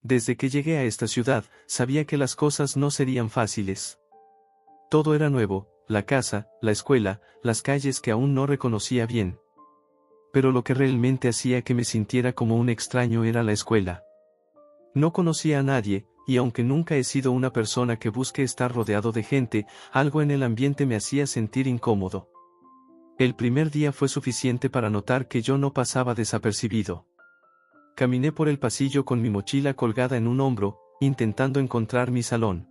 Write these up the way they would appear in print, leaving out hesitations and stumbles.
Desde que llegué a esta ciudad, sabía que las cosas no serían fáciles. Todo era nuevo, la casa, la escuela, las calles que aún no reconocía bien. Pero lo que realmente hacía que me sintiera como un extraño era la escuela. No conocía a nadie, y aunque nunca he sido una persona que busque estar rodeado de gente, algo en el ambiente me hacía sentir incómodo. El primer día fue suficiente para notar que yo no pasaba desapercibido. Caminé por el pasillo con mi mochila colgada en un hombro, intentando encontrar mi salón.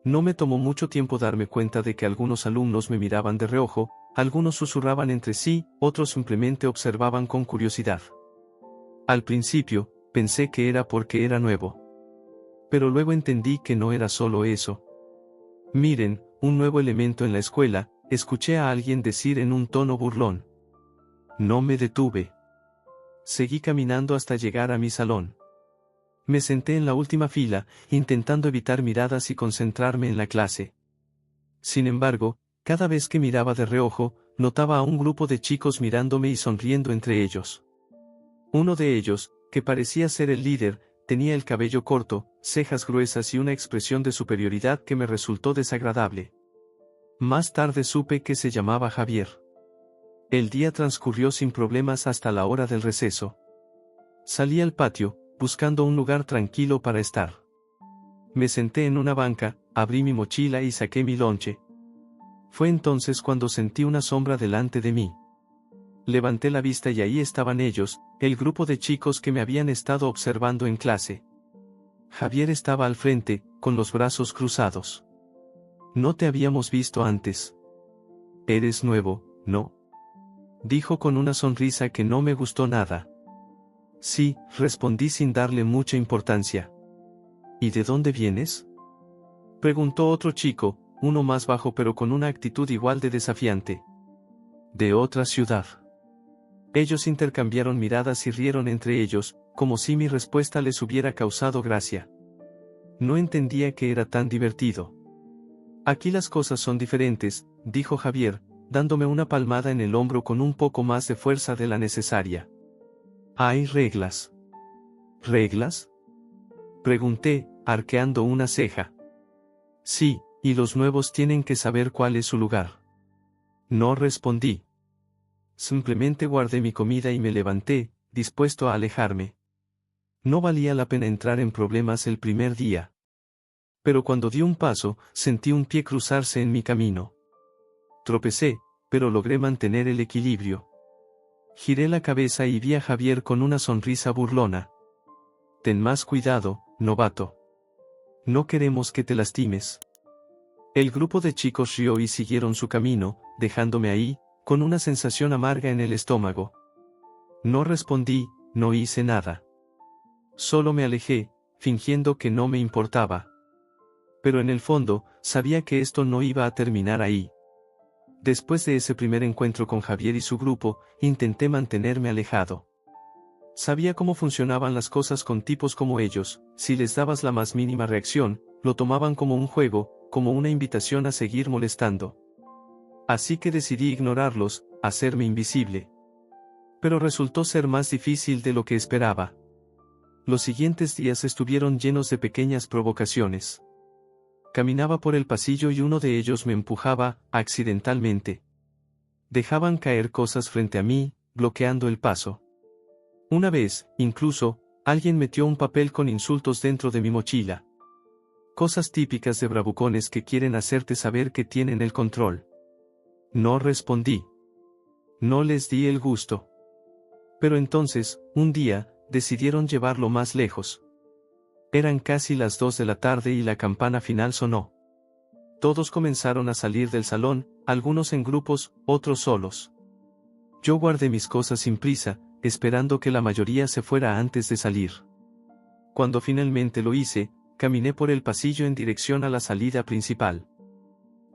No me tomó mucho tiempo darme cuenta de que algunos alumnos me miraban de reojo, algunos susurraban entre sí, otros simplemente observaban con curiosidad. Al principio, pensé que era porque era nuevo. Pero luego entendí que no era solo eso. Miren, un nuevo elemento en la escuela, escuché a alguien decir en un tono burlón. No me detuve. Seguí caminando hasta llegar a mi salón. Me senté en la última fila, intentando evitar miradas y concentrarme en la clase. Sin embargo, cada vez que miraba de reojo, notaba a un grupo de chicos mirándome y sonriendo entre ellos. Uno de ellos, que parecía ser el líder, tenía el cabello corto, cejas gruesas y una expresión de superioridad que me resultó desagradable. Más tarde supe que se llamaba Javier. El día transcurrió sin problemas hasta la hora del receso. Salí al patio, buscando un lugar tranquilo para estar. Me senté en una banca, abrí mi mochila y saqué mi lonche. Fue entonces cuando sentí una sombra delante de mí. Levanté la vista y ahí estaban ellos, el grupo de chicos que me habían estado observando en clase. Javier estaba al frente, con los brazos cruzados. No te habíamos visto antes. Eres nuevo, ¿no? Dijo con una sonrisa que no me gustó nada. Sí, respondí sin darle mucha importancia. ¿Y de dónde vienes? Preguntó otro chico, uno más bajo pero con una actitud igual de desafiante. De otra ciudad. Ellos intercambiaron miradas y rieron entre ellos, como si mi respuesta les hubiera causado gracia. No entendía que era tan divertido. Aquí las cosas son diferentes, dijo Javier, dándome una palmada en el hombro con un poco más de fuerza de la necesaria. Hay reglas. ¿Reglas? Pregunté, arqueando una ceja. Sí, y los nuevos tienen que saber cuál es su lugar. No respondí. Simplemente guardé mi comida y me levanté, dispuesto a alejarme. No valía la pena entrar en problemas el primer día. Pero cuando di un paso, sentí un pie cruzarse en mi camino. Tropecé, pero logré mantener el equilibrio. Giré la cabeza y vi a Javier con una sonrisa burlona. Ten más cuidado, novato. No queremos que te lastimes. El grupo de chicos rió y siguieron su camino, dejándome ahí, con una sensación amarga en el estómago. No respondí, no hice nada. Solo me alejé, fingiendo que no me importaba. Pero en el fondo, sabía que esto no iba a terminar ahí. Después de ese primer encuentro con Javier y su grupo, intenté mantenerme alejado. Sabía cómo funcionaban las cosas con tipos como ellos, si les dabas la más mínima reacción, lo tomaban como un juego, como una invitación a seguir molestando. Así que decidí ignorarlos, hacerme invisible. Pero resultó ser más difícil de lo que esperaba. Los siguientes días estuvieron llenos de pequeñas provocaciones. Caminaba por el pasillo y uno de ellos me empujaba, accidentalmente. Dejaban caer cosas frente a mí, bloqueando el paso. Una vez, incluso, alguien metió un papel con insultos dentro de mi mochila. Cosas típicas de bravucones que quieren hacerte saber que tienen el control. No respondí. No les di el gusto. Pero entonces, un día, decidieron llevarlo más lejos. Eran casi las 2 de la tarde y la campana final sonó. Todos comenzaron a salir del salón, algunos en grupos, otros solos. Yo guardé mis cosas sin prisa, esperando que la mayoría se fuera antes de salir. Cuando finalmente lo hice, caminé por el pasillo en dirección a la salida principal.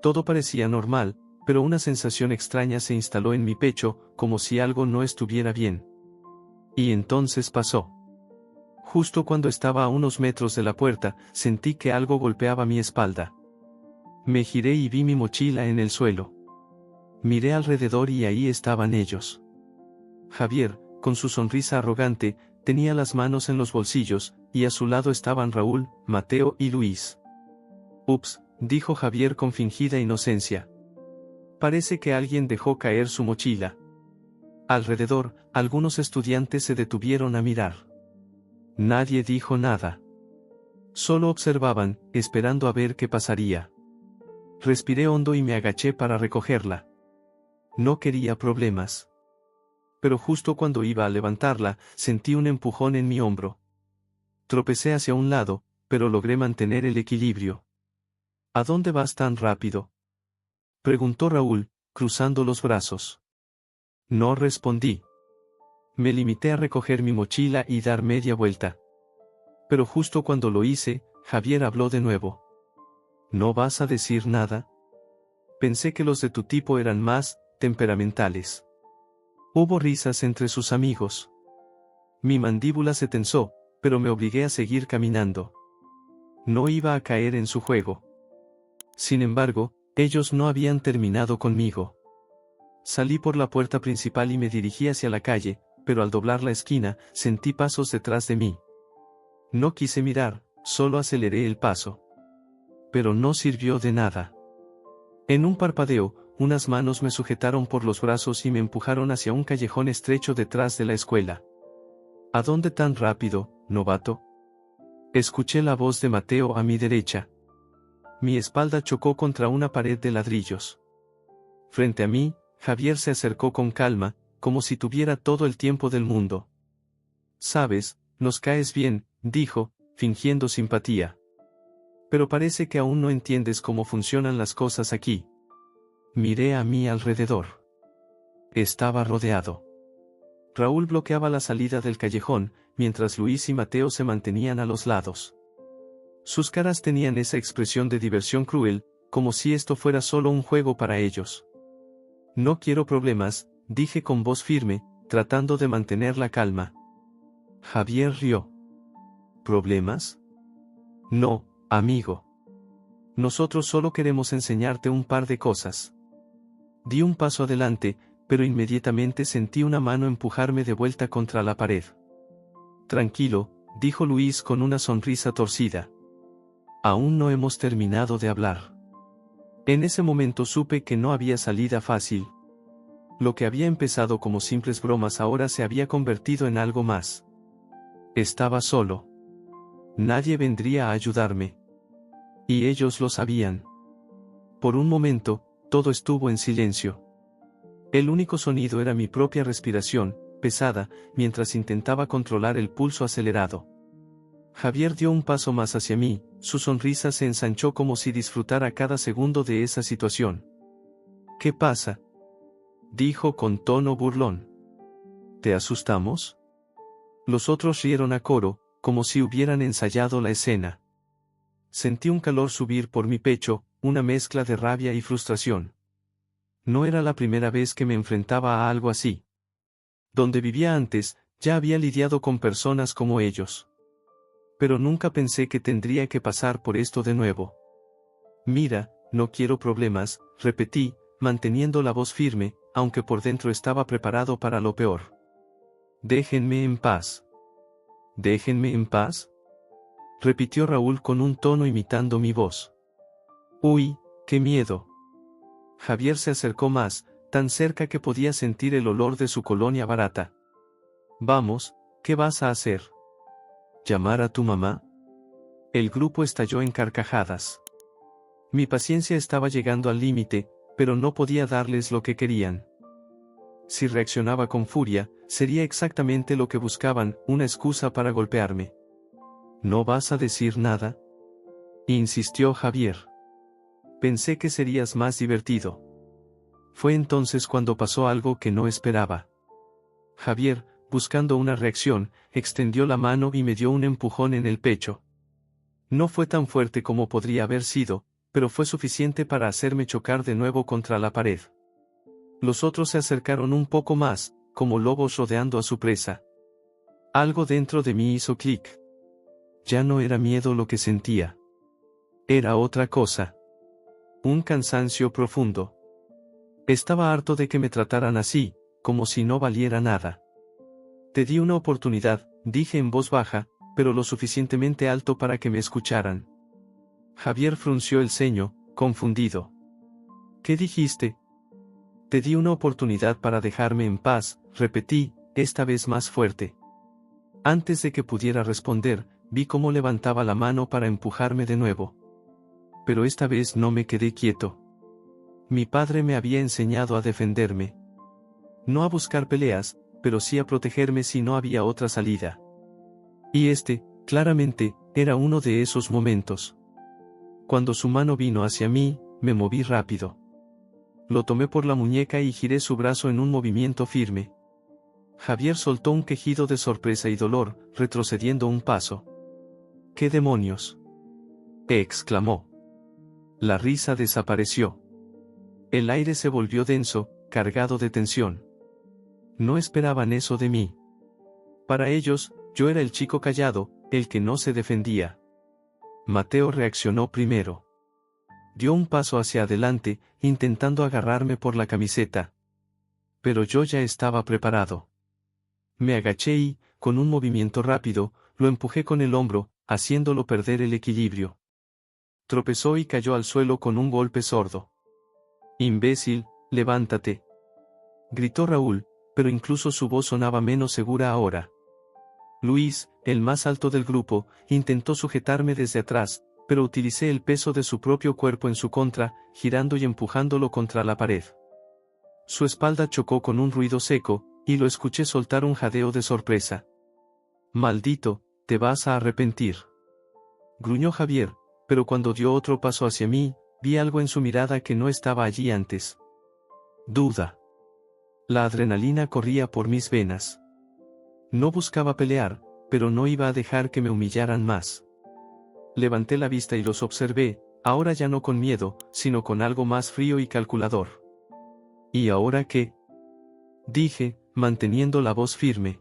Todo parecía normal, pero una sensación extraña se instaló en mi pecho, como si algo no estuviera bien. Y entonces pasó. Justo cuando estaba a unos metros de la puerta, sentí que algo golpeaba mi espalda. Me giré y vi mi mochila en el suelo. Miré alrededor y ahí estaban ellos. Javier, con su sonrisa arrogante, tenía las manos en los bolsillos, y a su lado estaban Raúl, Mateo y Luis. Ups, dijo Javier con fingida inocencia. Parece que alguien dejó caer su mochila. Alrededor, algunos estudiantes se detuvieron a mirar. Nadie dijo nada. Solo observaban, esperando a ver qué pasaría. Respiré hondo y me agaché para recogerla. No quería problemas. Pero justo cuando iba a levantarla, sentí un empujón en mi hombro. Tropecé hacia un lado, pero logré mantener el equilibrio. ¿A dónde vas tan rápido?, preguntó Raúl, cruzando los brazos. No respondí. Me limité a recoger mi mochila y dar media vuelta. Pero justo cuando lo hice, Javier habló de nuevo. ¿No vas a decir nada? Pensé que los de tu tipo eran más temperamentales. Hubo risas entre sus amigos. Mi mandíbula se tensó, pero me obligué a seguir caminando. No iba a caer en su juego. Sin embargo, ellos no habían terminado conmigo. Salí por la puerta principal y me dirigí hacia la calle, pero al doblar la esquina, sentí pasos detrás de mí. No quise mirar, solo aceleré el paso. Pero no sirvió de nada. En un parpadeo, unas manos me sujetaron por los brazos y me empujaron hacia un callejón estrecho detrás de la escuela. ¿A dónde tan rápido, novato?, escuché la voz de Mateo a mi derecha. Mi espalda chocó contra una pared de ladrillos. Frente a mí, Javier se acercó con calma, como si tuviera todo el tiempo del mundo. «Sabes, nos caes bien», dijo, fingiendo simpatía. «Pero parece que aún no entiendes cómo funcionan las cosas aquí». Miré a mi alrededor. Estaba rodeado. Raúl bloqueaba la salida del callejón, mientras Luis y Mateo se mantenían a los lados. Sus caras tenían esa expresión de diversión cruel, como si esto fuera solo un juego para ellos. «No quiero problemas», dije con voz firme, tratando de mantener la calma. Javier rió. ¿Problemas? No, amigo. Nosotros solo queremos enseñarte un par de cosas. Di un paso adelante, pero inmediatamente sentí una mano empujarme de vuelta contra la pared. Tranquilo, dijo Luis con una sonrisa torcida. Aún no hemos terminado de hablar. En ese momento supe que no había salida fácil. Lo que había empezado como simples bromas ahora se había convertido en algo más. Estaba solo. Nadie vendría a ayudarme. Y ellos lo sabían. Por un momento, todo estuvo en silencio. El único sonido era mi propia respiración, pesada, mientras intentaba controlar el pulso acelerado. Javier dio un paso más hacia mí, su sonrisa se ensanchó como si disfrutara cada segundo de esa situación. «¿Qué pasa?», dijo con tono burlón. «¿Te asustamos?». Los otros rieron a coro, como si hubieran ensayado la escena. Sentí un calor subir por mi pecho, una mezcla de rabia y frustración. No era la primera vez que me enfrentaba a algo así. Donde vivía antes, ya había lidiado con personas como ellos. Pero nunca pensé que tendría que pasar por esto de nuevo. «Mira, no quiero problemas», repetí, manteniendo la voz firme, aunque por dentro estaba preparado para lo peor. «Déjenme en paz». «¿Déjenme en paz?», repitió Raúl con un tono imitando mi voz. «Uy, qué miedo». Javier se acercó más, tan cerca que podía sentir el olor de su colonia barata. «Vamos, ¿qué vas a hacer? ¿Llamar a tu mamá?». El grupo estalló en carcajadas. Mi paciencia estaba llegando al límite, pero no podía darles lo que querían. Si reaccionaba con furia, sería exactamente lo que buscaban, una excusa para golpearme. «¿No vas a decir nada?», insistió Javier. «Pensé que serías más divertido». Fue entonces cuando pasó algo que no esperaba. Javier, buscando una reacción, extendió la mano y me dio un empujón en el pecho. No fue tan fuerte como podría haber sido, pero fue suficiente para hacerme chocar de nuevo contra la pared. Los otros se acercaron un poco más, como lobos rodeando a su presa. Algo dentro de mí hizo clic. Ya no era miedo lo que sentía. Era otra cosa. Un cansancio profundo. Estaba harto de que me trataran así, como si no valiera nada. «Te di una oportunidad», dije en voz baja, pero lo suficientemente alto para que me escucharan. Javier frunció el ceño, confundido. ¿Qué dijiste? Te di una oportunidad para dejarme en paz, repetí, esta vez más fuerte. Antes de que pudiera responder, vi cómo levantaba la mano para empujarme de nuevo. Pero esta vez no me quedé quieto. Mi padre me había enseñado a defenderme. No a buscar peleas, pero sí a protegerme si no había otra salida. Y este, claramente, era uno de esos momentos. Cuando su mano vino hacia mí, me moví rápido. Lo tomé por la muñeca y giré su brazo en un movimiento firme. Javier soltó un quejido de sorpresa y dolor, retrocediendo un paso. ¿Qué demonios?, exclamó. La risa desapareció. El aire se volvió denso, cargado de tensión. No esperaban eso de mí. Para ellos, yo era el chico callado, el que no se defendía. Mateo reaccionó primero. Dio un paso hacia adelante, intentando agarrarme por la camiseta. Pero yo ya estaba preparado. Me agaché y, con un movimiento rápido, lo empujé con el hombro, haciéndolo perder el equilibrio. Tropezó y cayó al suelo con un golpe sordo. «Imbécil, levántate», gritó Raúl, pero incluso su voz sonaba menos segura ahora. Luis, el más alto del grupo, intentó sujetarme desde atrás, pero utilicé el peso de su propio cuerpo en su contra, girando y empujándolo contra la pared. Su espalda chocó con un ruido seco, y lo escuché soltar un jadeo de sorpresa. «Maldito, te vas a arrepentir», gruñó Javier, pero cuando dio otro paso hacia mí, vi algo en su mirada que no estaba allí antes. Duda. La adrenalina corría por mis venas. No buscaba pelear, pero no iba a dejar que me humillaran más. Levanté la vista y los observé, ahora ya no con miedo, sino con algo más frío y calculador. ¿Y ahora qué?, dije, manteniendo la voz firme.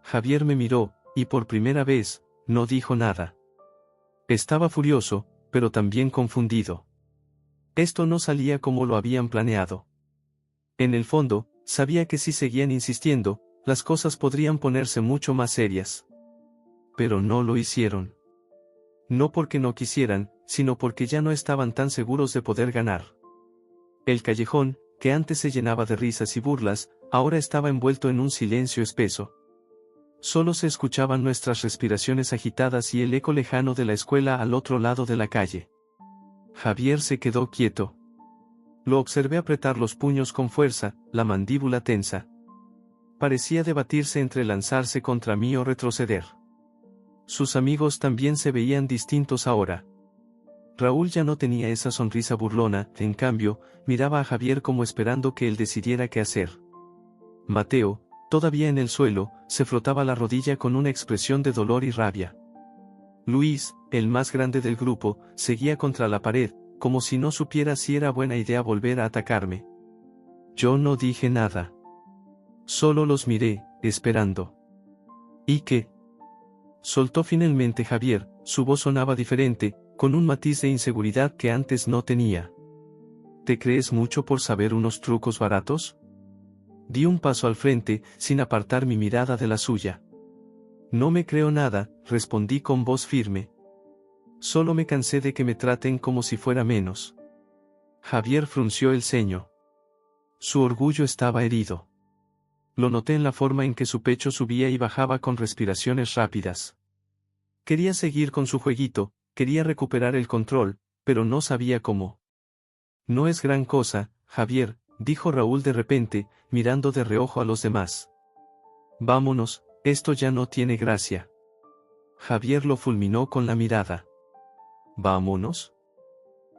Javier me miró, y por primera vez, no dijo nada. Estaba furioso, pero también confundido. Esto no salía como lo habían planeado. En el fondo, sabía que si seguían insistiendo, las cosas podrían ponerse mucho más serias. Pero no lo hicieron. No porque no quisieran, sino porque ya no estaban tan seguros de poder ganar. El callejón, que antes se llenaba de risas y burlas, ahora estaba envuelto en un silencio espeso. Solo se escuchaban nuestras respiraciones agitadas y el eco lejano de la escuela al otro lado de la calle. Javier se quedó quieto. Lo observé apretar los puños con fuerza, la mandíbula tensa. Parecía debatirse entre lanzarse contra mí o retroceder. Sus amigos también se veían distintos ahora. Raúl ya no tenía esa sonrisa burlona, en cambio, miraba a Javier como esperando que él decidiera qué hacer. Mateo, todavía en el suelo, se frotaba la rodilla con una expresión de dolor y rabia. Luis, el más grande del grupo, seguía contra la pared, como si no supiera si era buena idea volver a atacarme. Yo no dije nada. Solo los miré, esperando. ¿Y qué?, soltó finalmente Javier, su voz sonaba diferente, con un matiz de inseguridad que antes no tenía. ¿Te crees mucho por saber unos trucos baratos? Di un paso al frente, sin apartar mi mirada de la suya. No me creo nada, respondí con voz firme. Solo me cansé de que me traten como si fuera menos. Javier frunció el ceño. Su orgullo estaba herido. Lo noté en la forma en que su pecho subía y bajaba con respiraciones rápidas. Quería seguir con su jueguito, quería recuperar el control, pero no sabía cómo. No es gran cosa, Javier, dijo Raúl de repente, mirando de reojo a los demás. Vámonos, esto ya no tiene gracia. Javier lo fulminó con la mirada. ¿Vámonos?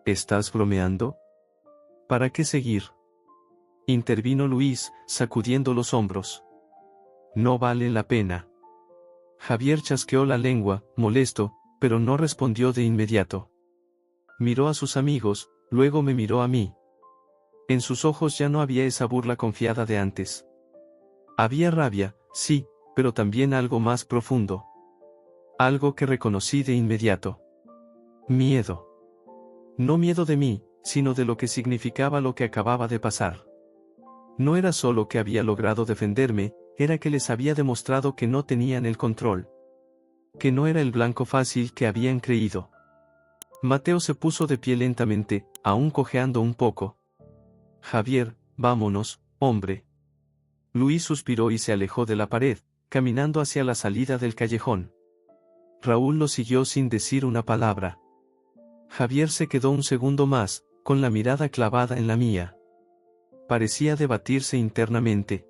¿Estás bromeando? ¿Para qué seguir?, intervino Luis, sacudiendo los hombros. No vale la pena. Javier chasqueó la lengua, molesto, pero no respondió de inmediato. Miró a sus amigos, luego me miró a mí. En sus ojos ya no había esa burla confiada de antes. Había rabia, sí, pero también algo más profundo. Algo que reconocí de inmediato. Miedo. No miedo de mí, sino de lo que significaba lo que acababa de pasar. No era solo que había logrado defenderme, era que les había demostrado que no tenían el control. que no era el blanco fácil que habían creído. Mateo se puso de pie lentamente, aún cojeando un poco. Javier, vámonos, hombre. Luis suspiró y se alejó de la pared, caminando hacia la salida del callejón. Raúl lo siguió sin decir una palabra. Javier se quedó un segundo más, con la mirada clavada en la mía. Parecía debatirse internamente.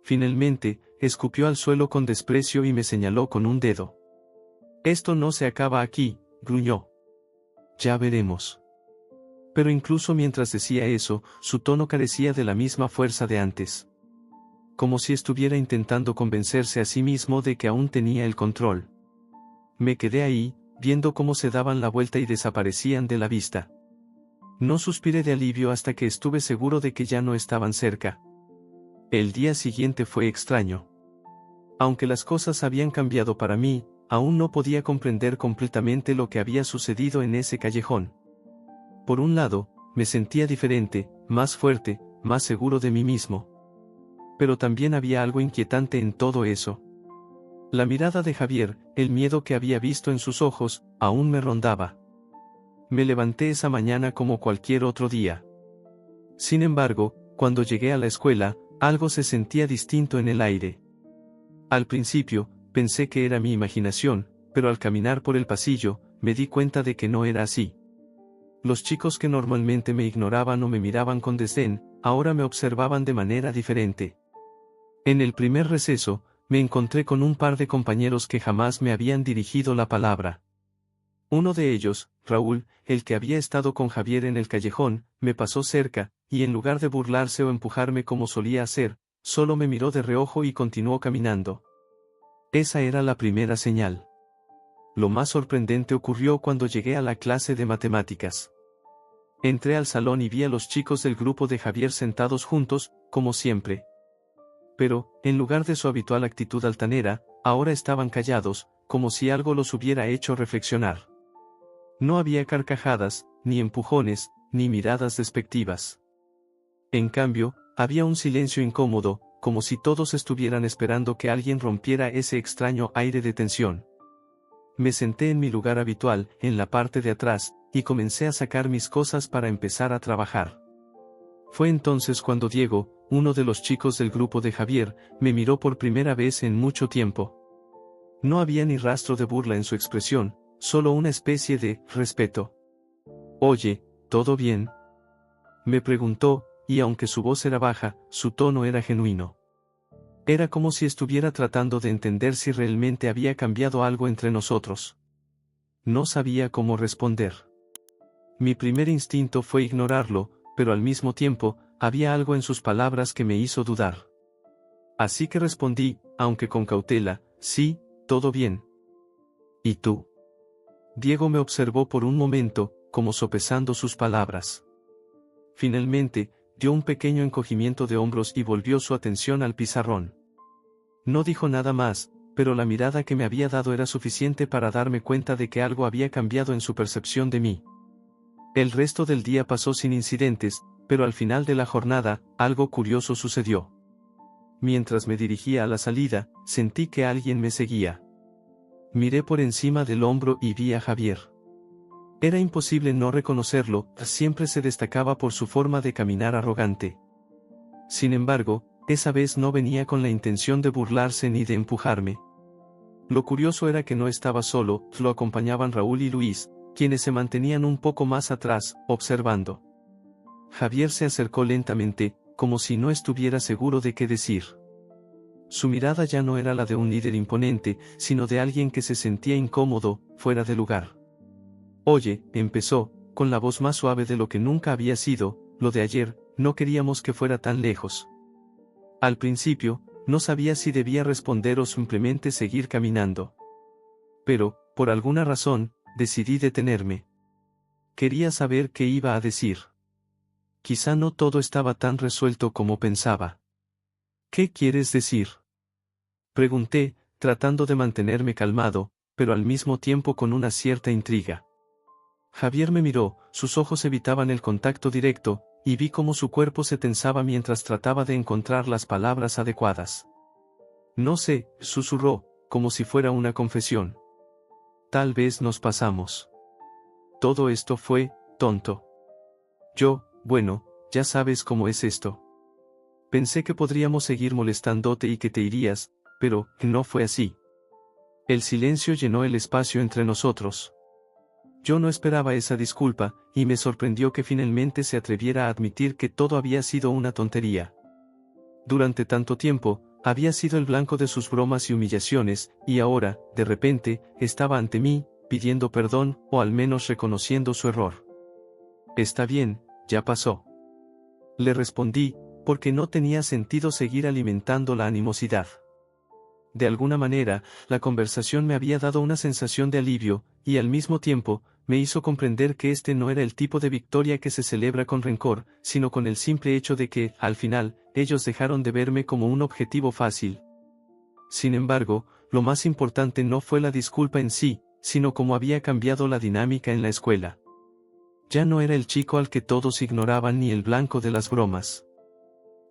Finalmente, escupió al suelo con desprecio y me señaló con un dedo. Esto no se acaba aquí, gruñó. Ya veremos. Pero incluso mientras decía eso, su tono carecía de la misma fuerza de antes. Como si estuviera intentando convencerse a sí mismo de que aún tenía el control. Me quedé ahí, viendo cómo se daban la vuelta y desaparecían de la vista. No suspiré de alivio hasta que estuve seguro de que ya no estaban cerca. El día siguiente fue extraño. Aunque las cosas habían cambiado para mí, aún no podía comprender completamente lo que había sucedido en ese callejón. Por un lado, me sentía diferente, más fuerte, más seguro de mí mismo. Pero también había algo inquietante en todo eso. La mirada de Javier, el miedo que había visto en sus ojos, aún me rondaba. Me levanté esa mañana como cualquier otro día. Sin embargo, cuando llegué a la escuela, algo se sentía distinto en el aire. Al principio, pensé que era mi imaginación, pero al caminar por el pasillo, me di cuenta de que no era así. Los chicos que normalmente me ignoraban o me miraban con desdén, ahora me observaban de manera diferente. En el primer receso, me encontré con un par de compañeros que jamás me habían dirigido la palabra. Uno de ellos, Raúl, el que había estado con Javier en el callejón, me pasó cerca, y en lugar de burlarse o empujarme como solía hacer, solo me miró de reojo y continuó caminando. Esa era la primera señal. Lo más sorprendente ocurrió cuando llegué a la clase de matemáticas. Entré al salón y vi a los chicos del grupo de Javier sentados juntos, como siempre. Pero, en lugar de su habitual actitud altanera, ahora estaban callados, como si algo los hubiera hecho reflexionar. No había carcajadas, ni empujones, ni miradas despectivas. En cambio, había un silencio incómodo, como si todos estuvieran esperando que alguien rompiera ese extraño aire de tensión. Me senté en mi lugar habitual, en la parte de atrás, y comencé a sacar mis cosas para empezar a trabajar. Fue entonces cuando Diego, uno de los chicos del grupo de Javier, me miró por primera vez en mucho tiempo. No había ni rastro de burla en su expresión, solo una especie de respeto. «Oye, ¿todo bien?», me preguntó, y aunque su voz era baja, su tono era genuino. Era como si estuviera tratando de entender si realmente había cambiado algo entre nosotros. No sabía cómo responder. Mi primer instinto fue ignorarlo, pero al mismo tiempo, había algo en sus palabras que me hizo dudar. Así que respondí, aunque con cautela, «Sí, todo bien». «¿Y tú?». Diego me observó por un momento, como sopesando sus palabras. Finalmente, dio un pequeño encogimiento de hombros y volvió su atención al pizarrón. No dijo nada más, pero la mirada que me había dado era suficiente para darme cuenta de que algo había cambiado en su percepción de mí. El resto del día pasó sin incidentes, pero al final de la jornada, algo curioso sucedió. Mientras me dirigía a la salida, sentí que alguien me seguía. Miré por encima del hombro y vi a Javier. Era imposible no reconocerlo, siempre se destacaba por su forma de caminar arrogante. Sin embargo, esa vez no venía con la intención de burlarse ni de empujarme. Lo curioso era que no estaba solo, lo acompañaban Raúl y Luis, quienes se mantenían un poco más atrás, observando. Javier se acercó lentamente, como si no estuviera seguro de qué decir. Su mirada ya no era la de un líder imponente, sino de alguien que se sentía incómodo, fuera de lugar. «Oye», empezó, con la voz más suave de lo que nunca había sido, «lo de ayer, no queríamos que fuera tan lejos». Al principio, no sabía si debía responder o simplemente seguir caminando. Pero, por alguna razón, decidí detenerme. Quería saber qué iba a decir. Quizá no todo estaba tan resuelto como pensaba. «¿Qué quieres decir?», pregunté, tratando de mantenerme calmado, pero al mismo tiempo con una cierta intriga. Javier me miró, sus ojos evitaban el contacto directo, y vi cómo su cuerpo se tensaba mientras trataba de encontrar las palabras adecuadas. «No sé», susurró, como si fuera una confesión. tal vez nos pasamos. Todo esto fue, tonto. Bueno, ya sabes cómo es esto. Pensé que podríamos seguir molestándote y que te irías, pero no fue así. El silencio llenó el espacio entre nosotros. Yo no esperaba esa disculpa, y me sorprendió que finalmente se atreviera a admitir que todo había sido una tontería. Durante tanto tiempo, había sido el blanco de sus bromas y humillaciones, y ahora, de repente, estaba ante mí, pidiendo perdón, o al menos reconociendo su error. Está bien, ya pasó. Le respondí, porque no tenía sentido seguir alimentando la animosidad. De alguna manera, la conversación me había dado una sensación de alivio, y al mismo tiempo, me hizo comprender que este no era el tipo de victoria que se celebra con rencor, sino con el simple hecho de que, al final, ellos dejaron de verme como un objetivo fácil. Sin embargo, lo más importante no fue la disculpa en sí, sino cómo había cambiado la dinámica en la escuela. Ya no era el chico al que todos ignoraban ni el blanco de las bromas.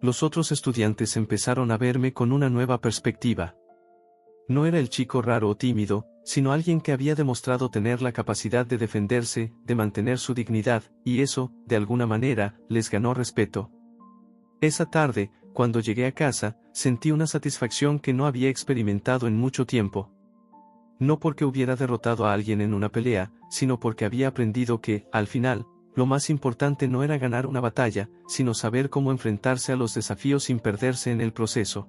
Los otros estudiantes empezaron a verme con una nueva perspectiva. No era el chico raro o tímido, sino alguien que había demostrado tener la capacidad de defenderse, de mantener su dignidad, y eso, de alguna manera, les ganó respeto. Esa tarde, cuando llegué a casa, sentí una satisfacción que no había experimentado en mucho tiempo. No porque hubiera derrotado a alguien en una pelea, sino porque había aprendido que, al final, lo más importante no era ganar una batalla, sino saber cómo enfrentarse a los desafíos sin perderse en el proceso.